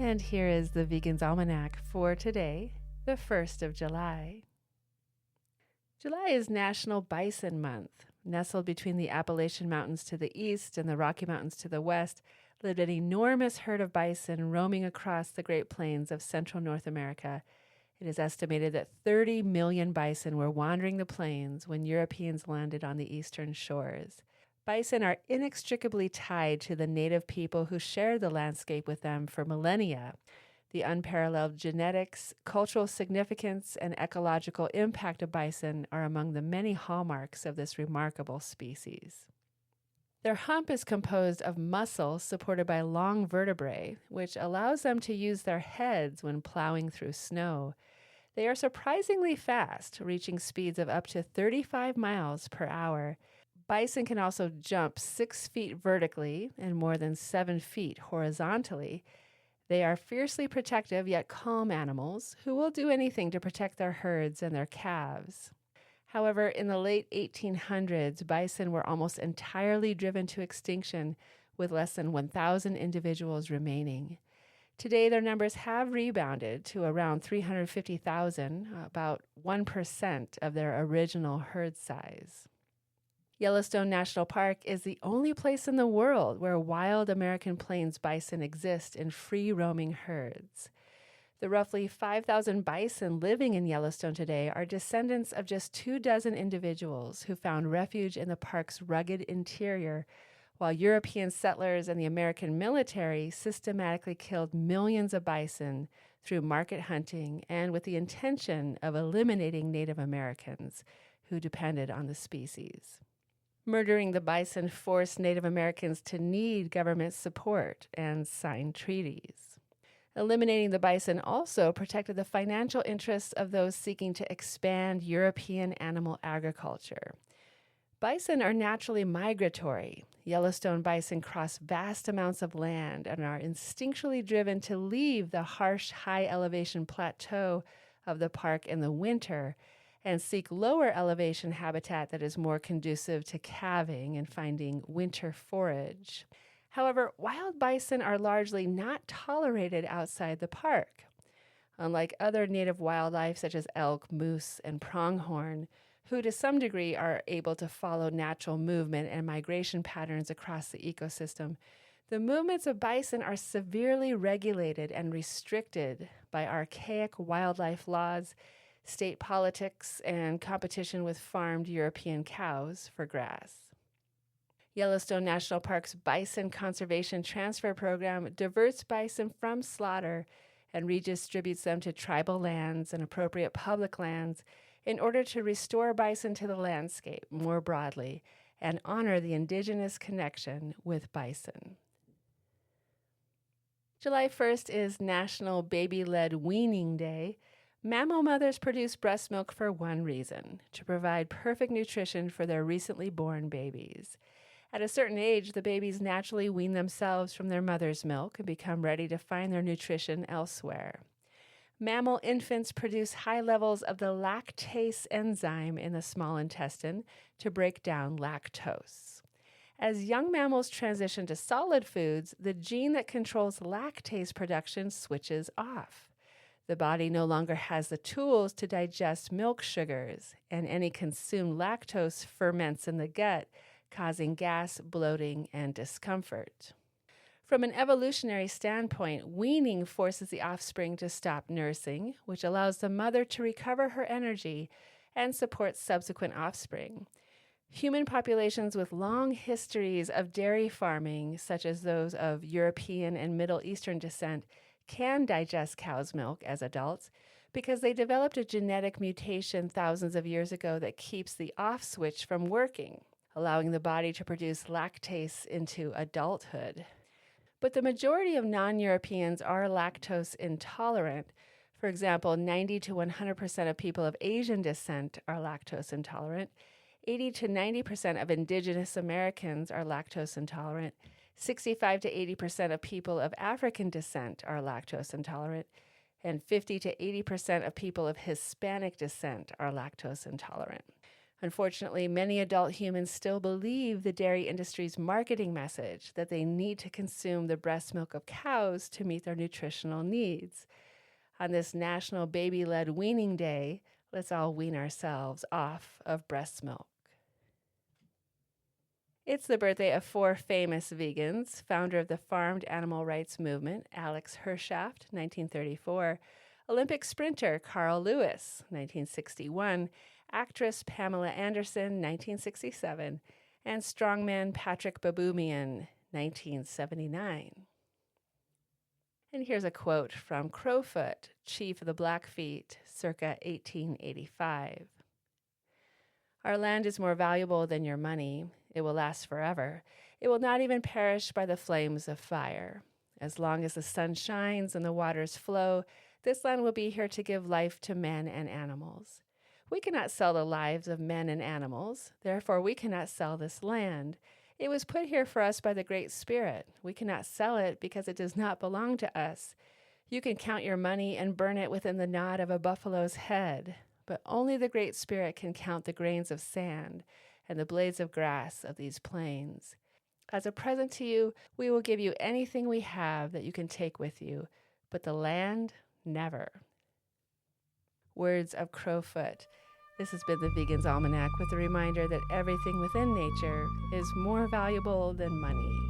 And here is the Vegan's Almanac for today, the 1st of July. July is National Bison Month. Nestled between the Appalachian Mountains to the east and the Rocky Mountains to the west, lived an enormous herd of bison roaming across the Great Plains of central North America. It is estimated that 30 million bison were wandering the plains when Europeans landed on the eastern shores. Bison are inextricably tied to the native people who shared the landscape with them for millennia. The unparalleled genetics, cultural significance, and ecological impact of bison are among the many hallmarks of this remarkable species. Their hump is composed of muscle supported by long vertebrae, which allows them to use their heads when plowing through snow. They are surprisingly fast, reaching speeds of up to 35 miles per hour. Bison can also jump 6 feet vertically and more than 7 feet horizontally. They are fiercely protective yet calm animals who will do anything to protect their herds and their calves. However, in the late 1800s, bison were almost entirely driven to extinction, with less than 1,000 individuals remaining. Today, their numbers have rebounded to around 350,000, about 1% of their original herd size. Yellowstone National Park is the only place in the world where wild American plains bison exist in free-roaming herds. The roughly 5,000 bison living in Yellowstone today are descendants of just 24 individuals who found refuge in the park's rugged interior, while European settlers and the American military systematically killed millions of bison through market hunting and with the intention of eliminating Native Americans who depended on the species. Murdering the bison forced Native Americans to need government support and sign treaties. Eliminating the bison also protected the financial interests of those seeking to expand European animal agriculture. Bison are naturally migratory. Yellowstone bison cross vast amounts of land and are instinctually driven to leave the harsh, high-elevation plateau of the park in the winter and seek lower elevation habitat that is more conducive to calving and finding winter forage. However, wild bison are largely not tolerated outside the park. Unlike other native wildlife such as elk, moose, and pronghorn, who to some degree are able to follow natural movement and migration patterns across the ecosystem, the movements of bison are severely regulated and restricted by archaic wildlife laws, state politics, and competition with farmed European cows for grass. Yellowstone National Park's Bison Conservation Transfer Program diverts bison from slaughter and redistributes them to tribal lands and appropriate public lands in order to restore bison to the landscape more broadly and honor the indigenous connection with bison. July 1st is National Baby-Led Weaning Day. Mammal mothers produce breast milk for one reason: to provide perfect nutrition for their recently born babies. At a certain age, the babies naturally wean themselves from their mother's milk and become ready to find their nutrition elsewhere. Mammal infants produce high levels of the lactase enzyme in the small intestine to break down lactose. As young mammals transition to solid foods, the gene that controls lactase production switches off. The body no longer has the tools to digest milk sugars, and any consumed lactose ferments in the gut, causing gas, bloating, and discomfort. From an evolutionary standpoint, weaning forces the offspring to stop nursing, which allows the mother to recover her energy and support subsequent offspring. Human populations with long histories of dairy farming, such as those of European and Middle Eastern descent, can digest cow's milk as adults because they developed a genetic mutation thousands of years ago that keeps the off switch from working, allowing the body to produce lactase into adulthood. But the majority of non-Europeans are lactose intolerant. For example, 90 to 100% of people of Asian descent are lactose intolerant. 80 to 90% of indigenous Americans are lactose intolerant. 65 to 80% of people of African descent are lactose intolerant. And 50 to 80% of people of Hispanic descent are lactose intolerant. Unfortunately, many adult humans still believe the dairy industry's marketing message that they need to consume the breast milk of cows to meet their nutritional needs. On this National Baby-Led Weaning Day, let's all wean ourselves off of breast milk. It's the birthday of 4 famous vegans: founder of the farmed animal rights movement, Alex Hershaft, 1934, Olympic sprinter Carl Lewis, 1961, actress Pamela Anderson, 1967, and strongman Patrik Baboumian, 1979. And here's a quote from Crowfoot, chief of the Blackfeet, circa 1885. Our land is more valuable than your money. It will last forever. It will not even perish by the flames of fire. As long as the sun shines and the waters flow, this land will be here to give life to men and animals. We cannot sell the lives of men and animals. Therefore, we cannot sell this land. It was put here for us by the Great Spirit. We cannot sell it because it does not belong to us. You can count your money and burn it within the knot of a buffalo's head, but only the Great Spirit can count the grains of sand and the blades of grass of these plains. As a present to you, we will give you anything we have that you can take with you, but the land, never. Words of Crowfoot. This has been the Vegan's Almanac with a reminder that everything within nature is more valuable than money.